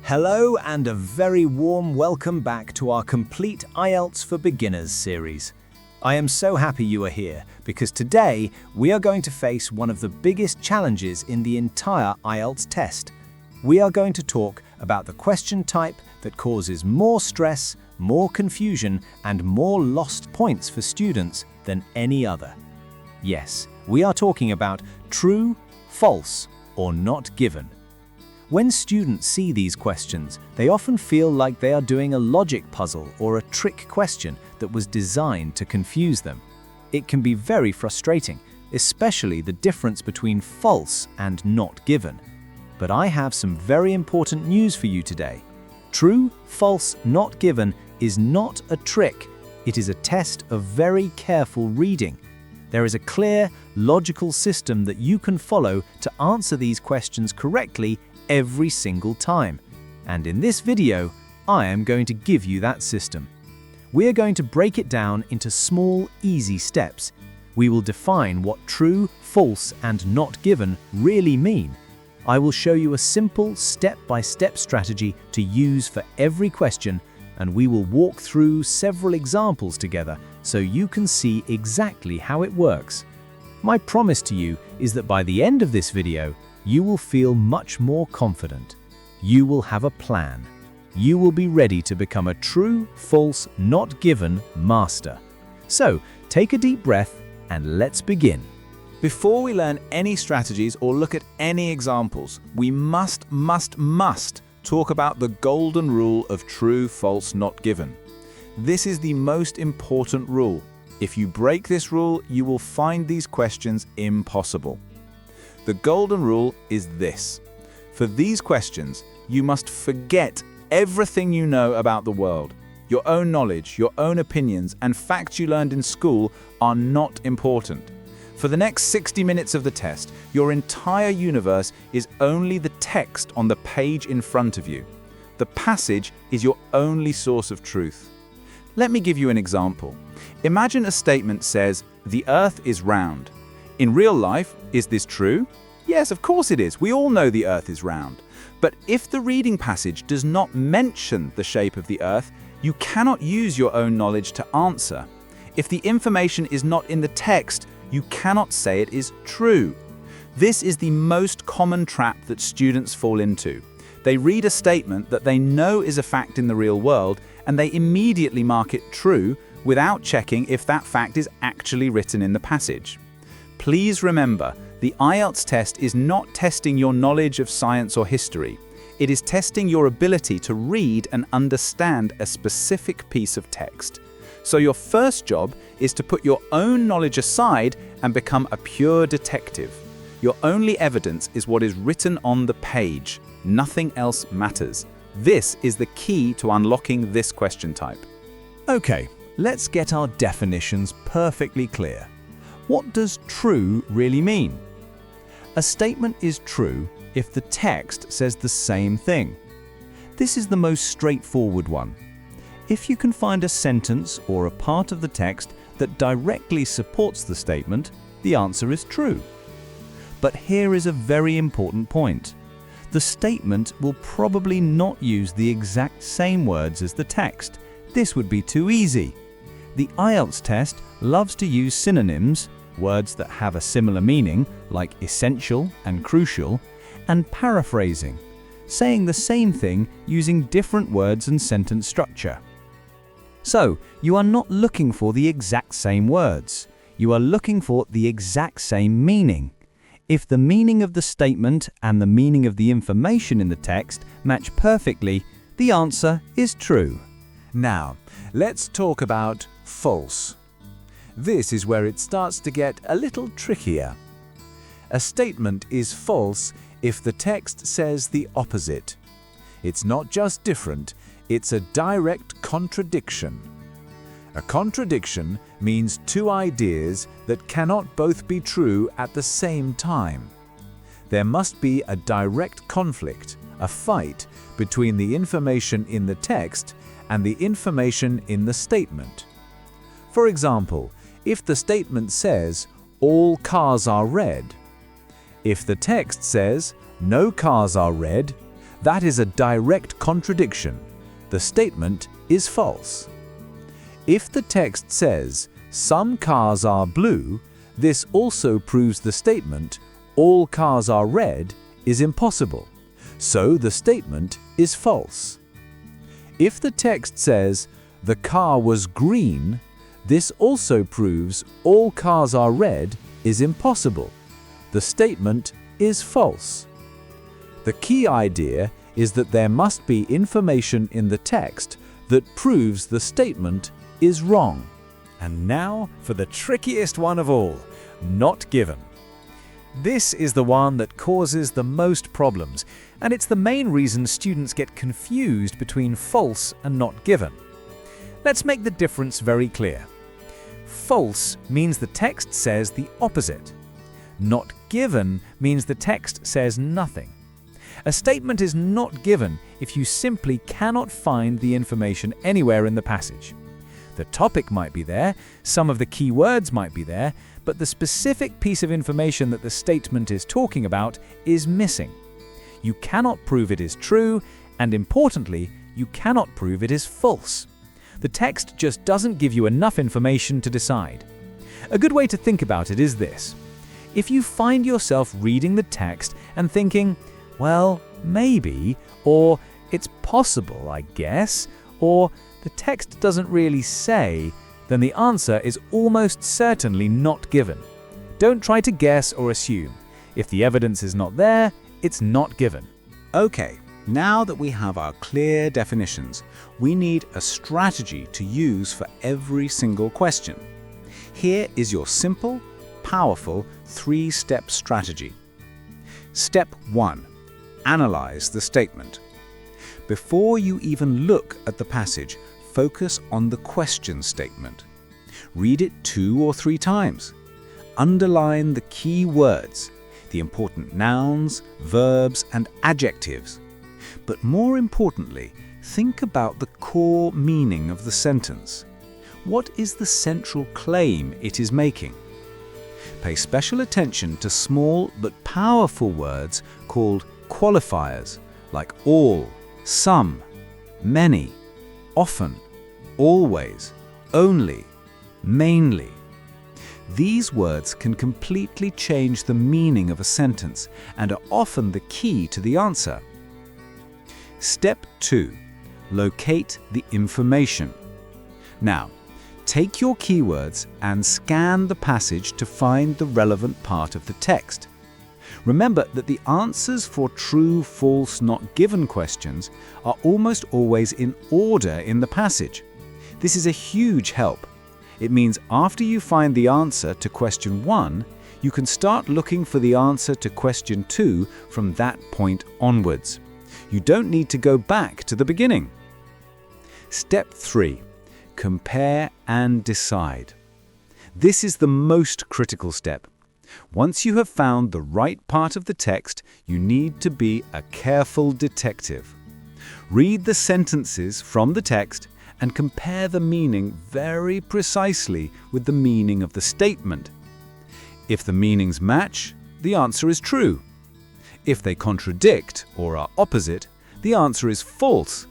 Hello and a very warm welcome back to our Complete IELTS for Beginners series. I am so happy you are here because today we are going to face one of the biggest challenges in the entire IELTS test. We are going to talk about the question type that causes more stress, more confusion, and more lost points for students than any other. Yes, we are talking about true, false, or not given. When students see these questions, they often feel like they are doing a logic puzzle or a trick question that was designed to confuse them. It can be very frustrating, especially the difference between false and not given. But I have some very important news for you today. True, false, not given is not a trick. It is a test of very careful reading. There is a clear, logical system that you can follow to answer these questions correctly every single time. And in this video, I am going to give you that system. We are going to break it down into small, easy steps. We will define what true, false, and not given really mean. I will show you a simple step-by-step strategy to use for every question, and we will walk through several examples together so you can see exactly how it works. My promise to you is that by the end of this video, you will feel much more confident. You will have a plan. You will be ready to become a true, false, not given master. So, take a deep breath and let's begin. Before we learn any strategies or look at any examples, we must talk about the golden rule of true, false, not given. This is the most important rule. If you break this rule, you will find these questions impossible. The golden rule is this. For these questions, you must forget everything you know about the world. Your own knowledge, your own opinions, and facts you learned in school are not important. For the next 60 minutes of the test, your entire universe is only the text on the page in front of you. The passage is your only source of truth. Let me give you an example. Imagine a statement says, "The Earth is round." In real life, is this true? Yes, of course it is. We all know the Earth is round. But if the reading passage does not mention the shape of the Earth, you cannot use your own knowledge to answer. If the information is not in the text, you cannot say it is true. This is the most common trap that students fall into. They read a statement that they know is a fact in the real world, and they immediately mark it true without checking if that fact is actually written in the passage. Please remember, the IELTS test is not testing your knowledge of science or history. It is testing your ability to read and understand a specific piece of text. So your first job is to put your own knowledge aside and become a pure detective. Your only evidence is what is written on the page. Nothing else matters. This is the key to unlocking this question type. Okay, let's get our definitions perfectly clear. What does true really mean? A statement is true if the text says the same thing. This is the most straightforward one. If you can find a sentence or a part of the text that directly supports the statement, the answer is true. But here is a very important point. The statement will probably not use the exact same words as the text. This would be too easy. The IELTS test loves to use synonyms, words that have a similar meaning, like essential and crucial, and paraphrasing, saying the same thing using different words and sentence structure. So, you are not looking for the exact same words. You are looking for the exact same meaning. If the meaning of the statement and the meaning of the information in the text match perfectly, the answer is true. Now, let's talk about false. This is where it starts to get a little trickier. A statement is false if the text says the opposite. It's not just different, it's a direct contradiction. A contradiction means two ideas that cannot both be true at the same time. There must be a direct conflict, a fight, between the information in the text and the information in the statement. For example, if the statement says, "All cars are red," if the text says, "No cars are red," That is a direct contradiction. The statement is false. If the text says, "Some cars are blue," this also proves the statement, "All cars are red," is impossible. So the statement is false. If the text says, "The car was green," this also proves "All cars are red" is impossible. The statement is false. The key idea is that there must be information in the text that proves the statement is wrong. And now for the trickiest one of all, not given. This is the one that causes the most problems, and it's the main reason students get confused between false and not given. Let's make the difference very clear. False means the text says the opposite. Not given means the text says nothing. A statement is not given if you simply cannot find the information anywhere in the passage. The topic might be there, some of the key words might be there, but the specific piece of information that the statement is talking about is missing. You cannot prove it is true, and importantly, you cannot prove it is false. The text just doesn't give you enough information to decide. A good way to think about it is this. If you find yourself reading the text and thinking, "Well, maybe," or "It's possible, I guess," or "The text doesn't really say," then the answer is almost certainly not given. Don't try to guess or assume. If the evidence is not there, it's not given. Okay, now that we have our clear definitions, we need a strategy to use for every single question. Here is your simple, powerful 3-step strategy. Step 1. Analyze the statement. Before you even look at the passage, focus on the question statement. Read it 2 or 3 times. Underline the key words, the important nouns, verbs, and adjectives. But more importantly, think about the core meaning of the sentence. What is the central claim it is making? Pay special attention to small but powerful words called qualifiers, like all, some, many, often, always, only, mainly. These words can completely change the meaning of a sentence and are often the key to the answer. Step 2. Locate the information. Now, take your keywords and scan the passage to find the relevant part of the text. Remember that the answers for true, false, not given questions are almost always in order in the passage. This is a huge help. It means after you find the answer to question 1, you can start looking for the answer to question 2 from that point onwards. You don't need to go back to the beginning. Step 3. Compare and decide. This is the most critical step. Once you have found the right part of the text, you need to be a careful detective. Read the sentences from the text and compare the meaning very precisely with the meaning of the statement. If the meanings match, the answer is true. If they contradict or are opposite, the answer is false.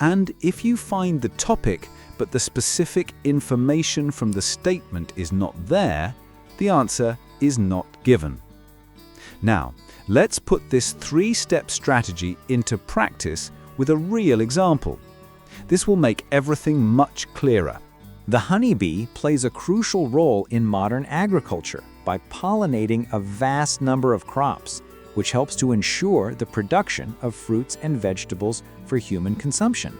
And if you find the topic but the specific information from the statement is not there, the answer is not given. Now, let's put this 3-step strategy into practice with a real example. This will make everything much clearer. The honeybee plays a crucial role in modern agriculture by pollinating a vast number of crops, which helps to ensure the production of fruits and vegetables for human consumption.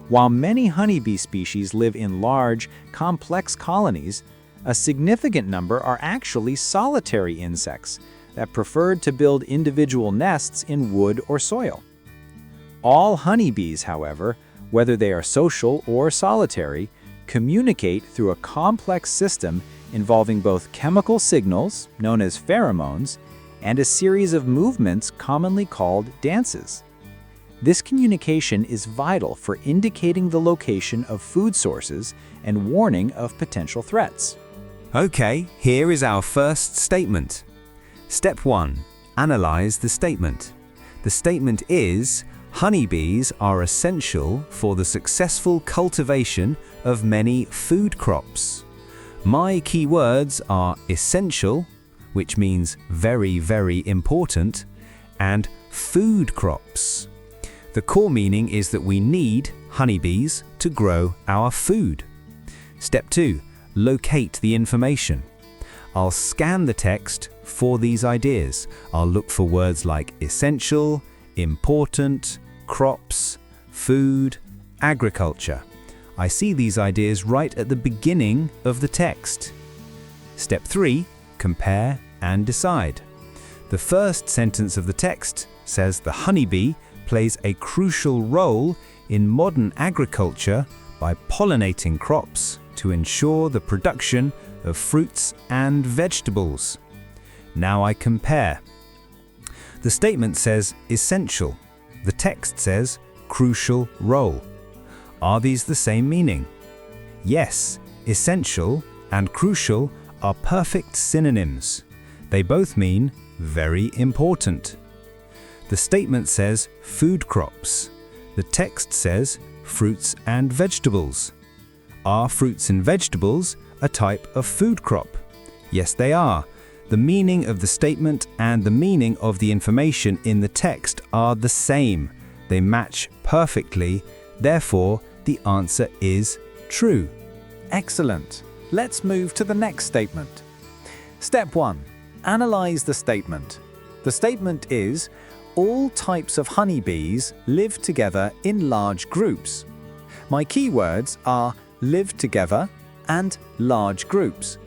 While many honeybee species live in large, complex colonies, a significant number are actually solitary insects that prefer to build individual nests in wood or soil. All honeybees, however, whether they are social or solitary, communicate through a complex system involving both chemical signals, known as pheromones, and a series of movements commonly called dances. This communication is vital for indicating the location of food sources and warning of potential threats. Okay, here is our first statement. Step 1. Analyze the statement. The statement is, honeybees are essential for the successful cultivation of many food crops. My keywords are essential, which means very, very important, and food crops. The core meaning is that we need honeybees to grow our food. Step 2. Locate the information. I'll scan the text for these ideas. I'll look for words like essential, important, crops, food, agriculture. I see these ideas right at the beginning of the text. Step 3. Compare and decide. The first sentence of the text says the honeybee plays a crucial role in modern agriculture by pollinating crops to ensure the production of fruits and vegetables. Now I compare. The statement says essential. The text says crucial role. Are these the same meaning? Yes, essential and crucial are perfect synonyms. They both mean very important. The statement says food crops. The text says fruits and vegetables. Are fruits and vegetables a type of food crop? Yes, they are. The meaning of the statement and the meaning of the information in the text are the same. They match perfectly. Therefore, the answer is true. Excellent. Let's move to the next statement. Step 1. Analyze the statement. The statement is, all types of honeybees live together in large groups. My keywords are live together and large groups.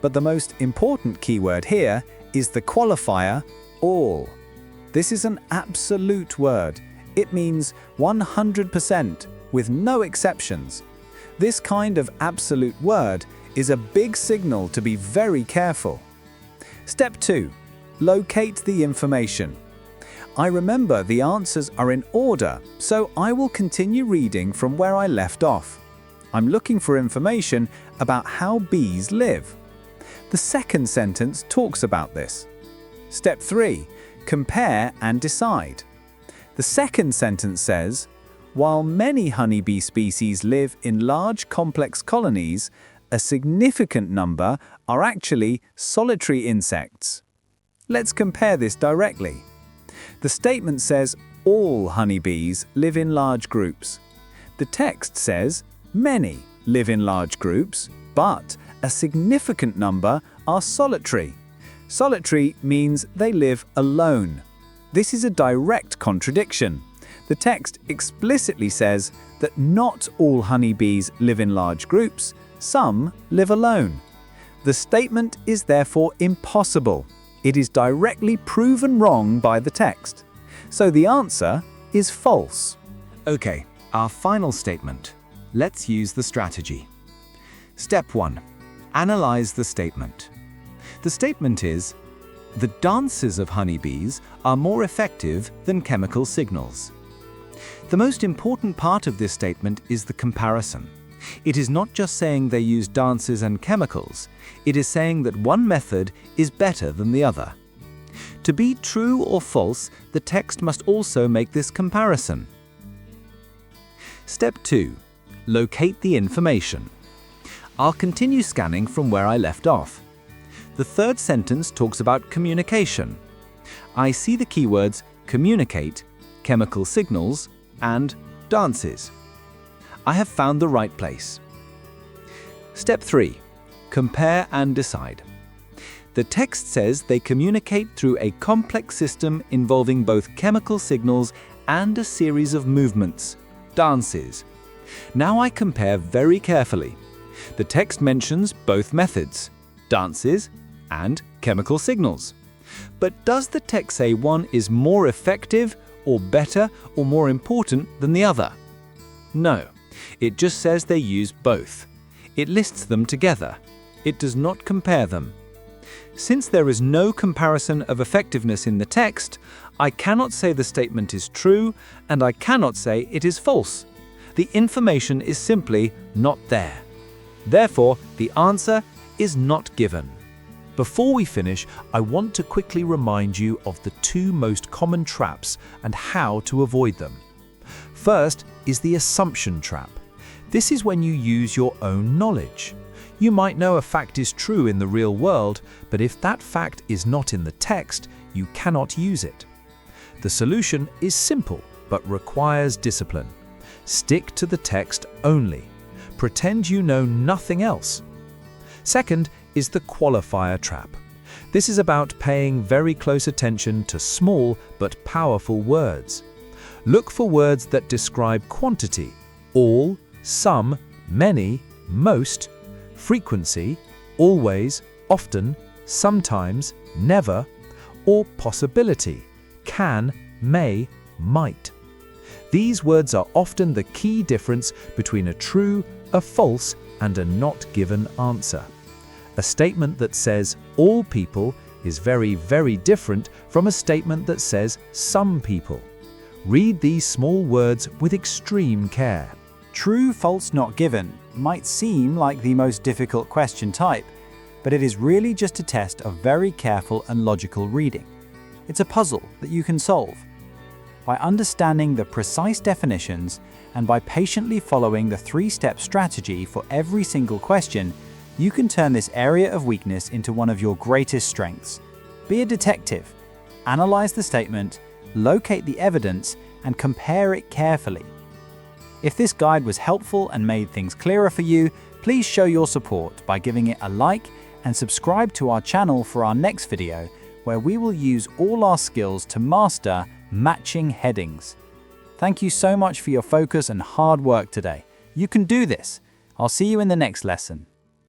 But the most important keyword here is the qualifier all. This is an absolute word. It means 100% with no exceptions. This kind of absolute word is a big signal to be very careful. Step 2. Locate the information. I remember the answers are in order, so I will continue reading from where I left off. I'm looking for information about how bees live. The second sentence talks about this. Step 3. Compare and decide. The second sentence says, while many honeybee species live in large complex colonies, a significant number are actually solitary insects. Let's compare this directly. The statement says all honeybees live in large groups. The text says many live in large groups, but a significant number are solitary. Solitary means they live alone. This is a direct contradiction. The text explicitly says that not all honeybees live in large groups, some live alone. The statement is therefore impossible. It is directly proven wrong by the text. So the answer is false. Okay, our final statement. Let's use the strategy. Step 1. Analyze the statement. The statement is, the dances of honeybees are more effective than chemical signals. The most important part of this statement is the comparison. It is not just saying they use dances and chemicals, it is saying that one method is better than the other. To be true or false, the text must also make this comparison. Step 2. Locate the information. I'll continue scanning from where I left off. The third sentence talks about communication. I see the keywords communicate, chemical signals, and dances. I have found the right place. Step 3. Compare and decide. The text says they communicate through a complex system involving both chemical signals and a series of movements, dances. Now I compare very carefully. The text mentions both methods, dances and chemical signals. But does the text say one is more effective or better or more important than the other? No, it just says they use both. It lists them together. It does not compare them. Since there is no comparison of effectiveness in the text, I cannot say the statement is true and I cannot say it is false. The information is simply not there. Therefore, the answer is not given. Before we finish, I want to quickly remind you of the two most common traps and how to avoid them. First is the assumption trap. This is when you use your own knowledge. You might know a fact is true in the real world, but if that fact is not in the text, you cannot use it. The solution is simple, but requires discipline. Stick to the text only. Pretend you know nothing else. Second is the qualifier trap. This is about paying very close attention to small but powerful words. Look for words that describe quantity, all, some, many, most, frequency, always, often, sometimes, never, or possibility, can, may, might. These words are often the key difference between a true, a false, and a not given answer. A statement that says all people is very, very different from a statement that says some people. Read these small words with extreme care. True, false, not given might seem like the most difficult question type, but it is really just a test of very careful and logical reading. It's a puzzle that you can solve. By understanding the precise definitions and by patiently following the three-step strategy for every single question, you can turn this area of weakness into one of your greatest strengths. Be a detective. Analyze the statement, locate the evidence, and compare it carefully. If this guide was helpful and made things clearer for you, please show your support by giving it a like and subscribe to our channel for our next video, where we will use all our skills to master matching headings. Thank you so much for your focus and hard work today. You can do this. I'll see you in the next lesson.